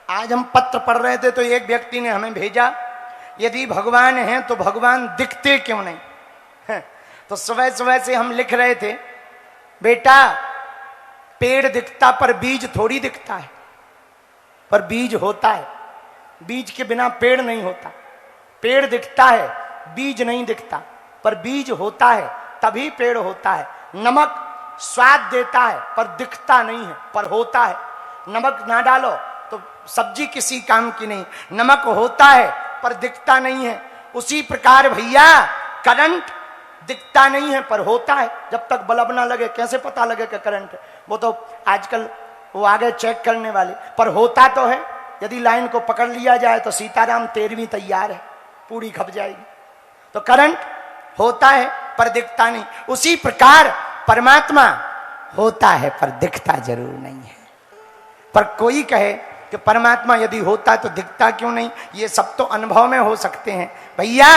आज हम पत्र पढ़ रहे थे तो एक व्यक्ति ने हमें भेजा, यदि भगवान हैं तो भगवान दिखते क्यों नहीं। तो सुबह सुबह से हम लिख रहे थे, बेटा पेड़ दिखता पर बीज थोड़ी दिखता है, पर बीज होता है। बीज के बिना पेड़ नहीं होता। पेड़ दिखता है, बीज नहीं दिखता, पर बीज होता है तभी पेड़ होता है। नमक स्वाद देता है पर दिखता नहीं है, पर होता है। नमक ना डालो तो सब्जी किसी काम की नहीं। नमक होता है पर दिखता नहीं है। उसी प्रकार भैया करंट दिखता नहीं है पर होता है। जब तक बल्ब ना लगे कैसे पता लगे कि करंट है? वो तो आजकल वो आगे चेक करने वाले, पर होता तो है। यदि लाइन को पकड़ लिया जाए तो सीताराम 13वीं तैयार है, पूरी खप जाएगी। तो करंट होता है पर दिखता नहीं। उसी प्रकार परमात्मा होता है पर दिखता जरूर नहीं है। पर कोई कहे कि परमात्मा यदि होता तो दिखता क्यों नहीं? ये सब तो अनुभव में हो सकते हैं। भैया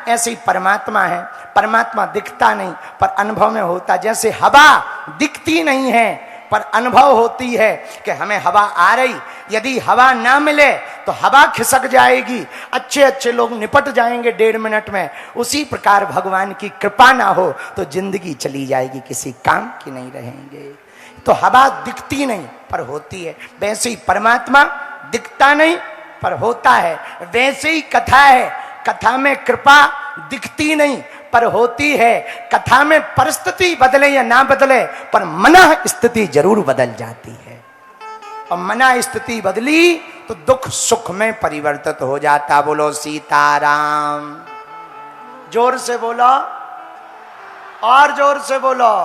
ऐसे ही परमात्मा है, परमात्मा दिखता नहीं पर अनुभव में होता। जैसे हवा दिखती नहीं है पर अनुभव होती है कि हमें हवा आ रही। यदि हवा ना मिले तो हवा खिसक जाएगी, अच्छे अच्छे लोग निपट जाएंगे 1.5 मिनट में। उसी प्रकार भगवान की कृपा ना हो तो जिंदगी चली जाएगी, किसी काम की नहीं रहेंगे। तो हवा दिखती नहीं पर होती है, वैसे ही परमात्मा दिखता नहीं पर होता है। वैसे ही कथा है, कथा में कृपा दिखती नहीं पर होती है। कथा में परिस्थिति बदले या ना बदले पर मना स्थिति जरूर बदल जाती है, और मना स्थिति बदली तो दुख सुख में परिवर्तित हो जाता। बोलो सीताराम। जोर से बोलो, और जोर से बोलो।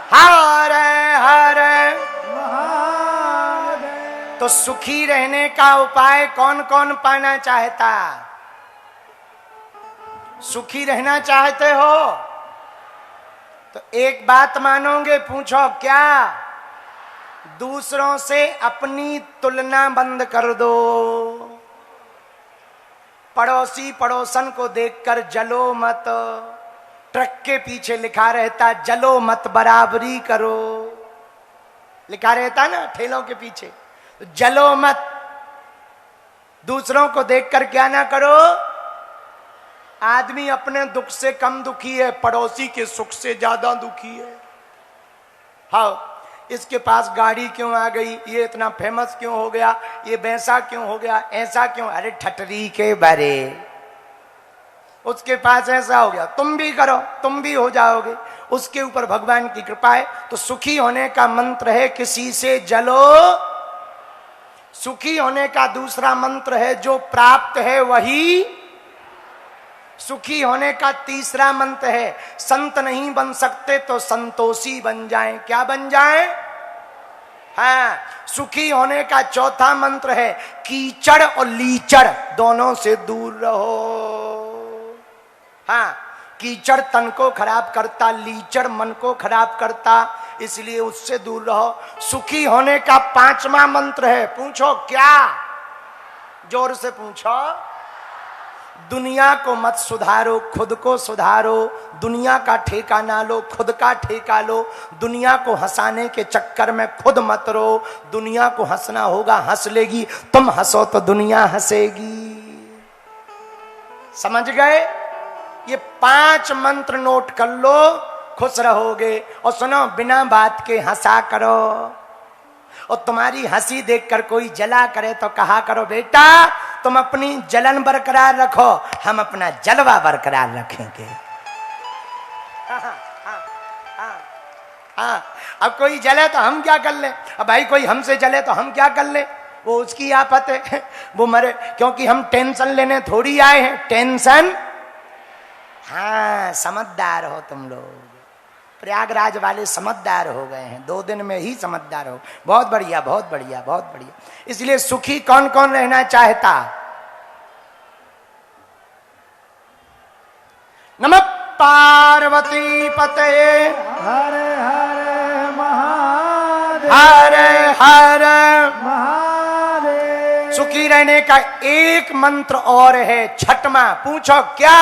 हरे हरे महादेव। तो सुखी रहने का उपाय कौन कौन पाना चाहता? सुखी रहना चाहते हो तो एक बात मानोगे? पूछो क्या? दूसरों से अपनी तुलना बंद कर दो। पड़ोसी पड़ोसन को देखकर जलो मत। ट्रक के पीछे लिखा रहता जलो मत, बराबरी करो, लिखा रहता ना ठेलों के पीछे। तो जलो मत। दूसरों को देखकर क्या ना करो। आदमी अपने दुख से कम दुखी है, पड़ोसी के सुख से ज्यादा दुखी है। हाँ, इसके पास गाड़ी क्यों आ गई, ये इतना फेमस क्यों हो गया, ये वैसा क्यों हो गया, ऐसा क्यों? अरे ठटरी के बारे, उसके पास ऐसा हो गया, तुम भी करो, तुम भी हो जाओगे। उसके ऊपर भगवान की कृपा है। तो सुखी होने का मंत्र है किसी से जलो। सुखी होने का दूसरा मंत्र है जो प्राप्त है वही। सुखी होने का तीसरा मंत्र है संत नहीं बन सकते तो संतोषी बन जाएं। क्या बन जाएं? हाँ। सुखी होने का चौथा मंत्र है कीचड़ और लीचड़ दोनों से दूर रहो। हाँ, कीचड़ तन को खराब करता, लीचड़ मन को खराब करता, इसलिए उससे दूर रहो। सुखी होने का पांचवा मंत्र है, पूछो क्या? जोर से पूछो। दुनिया को मत सुधारो, खुद को सुधारो। दुनिया का ठेका ना लो, खुद का ठेका लो। दुनिया को हंसाने के चक्कर में खुद मत रो। दुनिया को हंसना होगा, हंस लेगी। तुम हंसो तो दुनिया हंसेगी। समझ गए? ये 5 मंत्र नोट कर लो, खुश रहोगे। और सुनो, बिना बात के हंसा करो। और तुम्हारी हंसी देखकर कोई जला करे तो कहा करो बेटा तुम अपनी जलन बरकरार रखो, हम अपना जलवा बरकरार रखेंगे। हाँ, अब कोई जले तो हम क्या कर ले? अब भाई कोई हमसे जले तो हम क्या कर ले? वो उसकी आफत है, वो मरे। क्योंकि हम टेंशन लेने थोड़ी आए हैं। टेंशन, हाँ, समझदार हो तुम लोग। प्रयागराज वाले समझदार हो गए हैं, 2 दिन में ही समझदार हो। बहुत बढ़िया, बहुत बढ़िया, बहुत बढ़िया। इसलिए सुखी कौन कौन रहना चाहता? नमः पार्वती पते हरे हरे महादेव, हरे हरे महादेव। सुखी रहने का एक मंत्र और है, छठवां। पूछो क्या?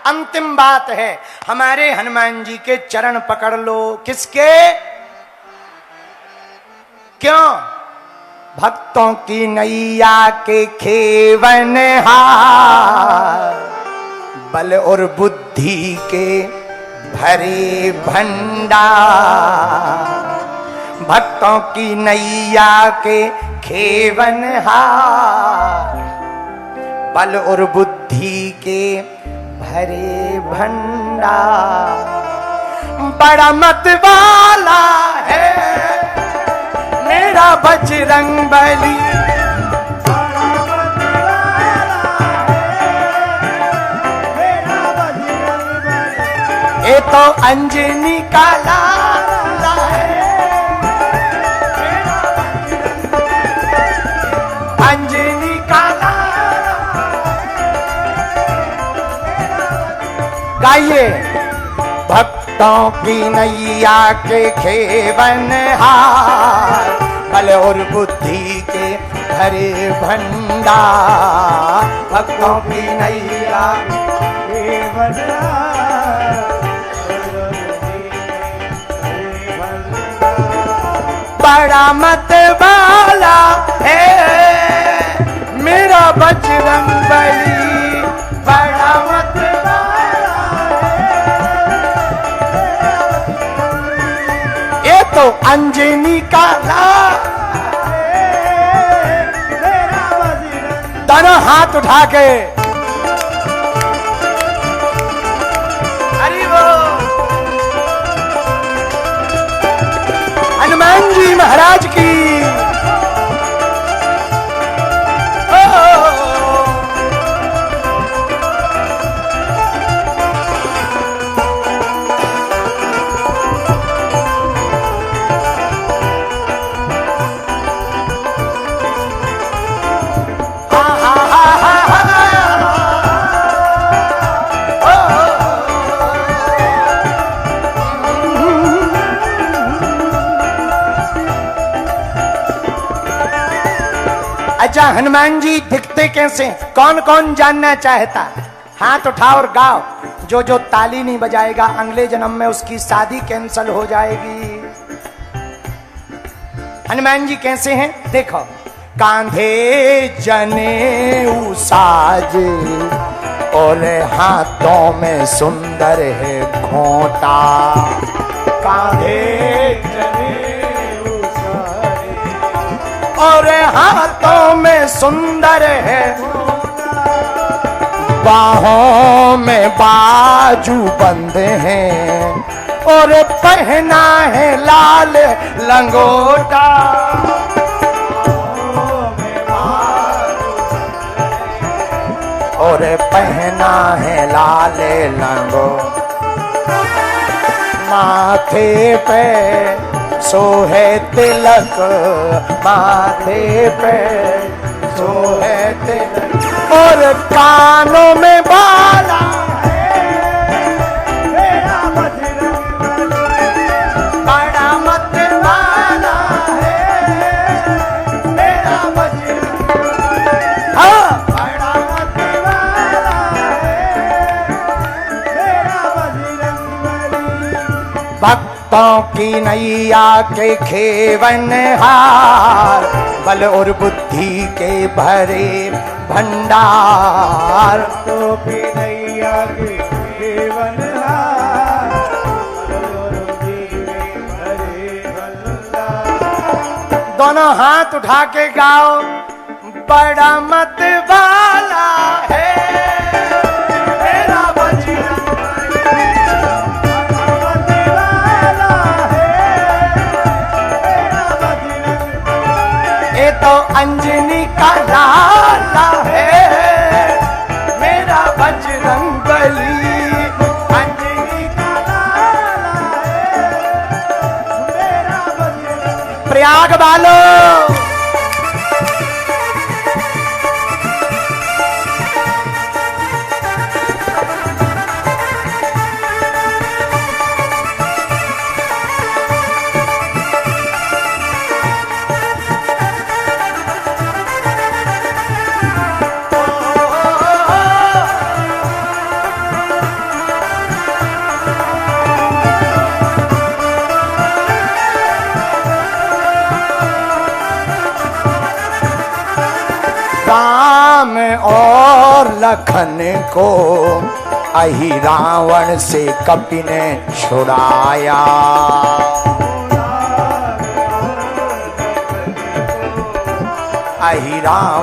अंतिम बात है, हमारे हनुमान जी के चरण पकड़ लो। किसके? क्यों? भक्तों की नैया के खेवनहार, बल और बुद्धि के भरे भंडार। भक्तों की नैया के खेवनहार, बल और बुद्धि के भरे भंडार। बड़ा मत वाला है मेरा बजरंगबली, ये तो अंजनी का लाला है, अंजनी का लाला। गाइए। भक्तों की नैया के खेवनहार, बल और बुद्धि के भरे भंडार। भक्तों की नैया के खेवनहार, बड़ा मत वाला है मेरा बजरंगबली, बड़ा मत वाला है। ये तो अंजनी का लाला है मेरा बजरंग। दोनों हाथ उठा के हनुमान जी महाराज की। अच्छा, हनुमान जी दिखते कैसे? कौन कौन जानना चाहता? हाथ उठाओ और गाओ। जो जो ताली नहीं बजाएगा अगले जन्म में उसकी शादी कैंसल हो जाएगी। हनुमान जी कैसे हैं देखो। कांधे जनेऊ साजे और हाथों में सुंदर है घोंटा। कांधे जनेऊ साजे और हाथों में सुंदर है, बाहों में बाजू बंद हैं और पहना है लाल लंगोटा। और पहना है लाल लंगोटा। माथे पे सोहे तिलक, माथे पे सोहे तिलक और कानों में बाला है मेरा बजरंगबली, बड़ा मत वाला है मेरा बजरंगबली। हाँ, बड़ा मत वाला है मेरा बजरंगबली। भक्तों की नैया के खेवनहार, बल और बुद्धि के भरे भंडार। तो की नैया के खेवनहार, बल और बुद्धि के भरे भंडार। दोनों हाथ उठा के गाओ। बड़ा मत वाला है मेरा बजरंगबली, ये तो अंजनी का लाला है मेरा बजरंगबली, अंजनी का लाला है मेरा बजरंगबली। प्रयाग वालों राम और लखन को अहि रावण से कपि ने छुड़ाया। अहि राम